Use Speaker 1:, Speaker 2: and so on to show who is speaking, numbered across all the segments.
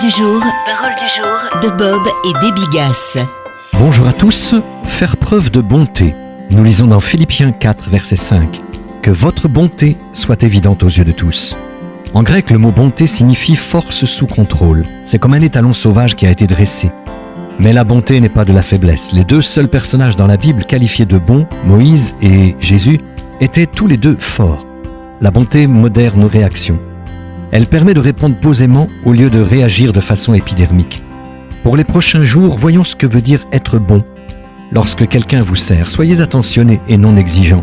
Speaker 1: Parole du jour de Bob et des Bigasses.
Speaker 2: Bonjour à tous. Faire preuve de bonté. Nous lisons dans Philippiens 4, verset 5. Que votre bonté soit évidente aux yeux de tous. En grec, le mot bonté signifie force sous contrôle. C'est comme un étalon sauvage qui a été dressé. Mais la bonté n'est pas de la faiblesse. Les deux seuls personnages dans la Bible qualifiés de bons, Moïse et Jésus, étaient tous les deux forts. La bonté modère nos réactions. Elle permet de répondre posément au lieu de réagir de façon épidermique. Pour les prochains jours, voyons ce que veut dire être bon. Lorsque quelqu'un vous sert, soyez attentionné et non exigeant.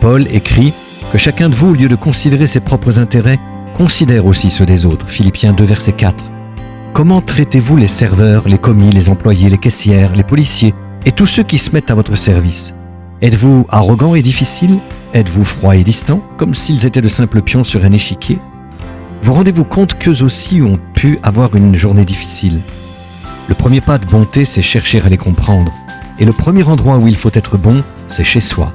Speaker 2: Paul écrit que chacun de vous, au lieu de considérer ses propres intérêts, considère aussi ceux des autres. Philippiens 2, verset 4. Comment traitez-vous les serveurs, les commis, les employés, les caissières, les policiers et tous ceux qui se mettent à votre service? Êtes-vous arrogant et difficile? Êtes-vous froid et distant, comme s'ils étaient de simples pions sur un échiquier? Vous rendez-vous compte qu'eux aussi ont pu avoir une journée difficile? Le premier pas de bonté, c'est chercher à les comprendre. Et le premier endroit où il faut être bon, c'est chez soi.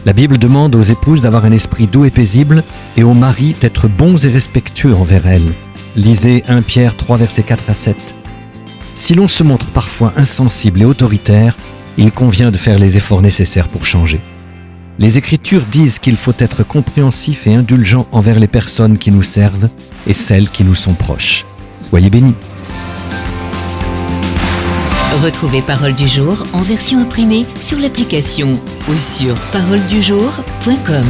Speaker 2: La Bible demande aux épouses d'avoir un esprit doux et paisible et aux maris d'être bons et respectueux envers elles. Lisez 1 Pierre 3, versets 4 à 7. Si l'on se montre parfois insensible et autoritaire, il convient de faire les efforts nécessaires pour changer. Les Écritures disent qu'il faut être compréhensif et indulgent envers les personnes qui nous servent et celles qui nous sont proches. Soyez bénis.
Speaker 1: Retrouvez Parole du jour en version imprimée sur l'application ou sur paroledujour.com.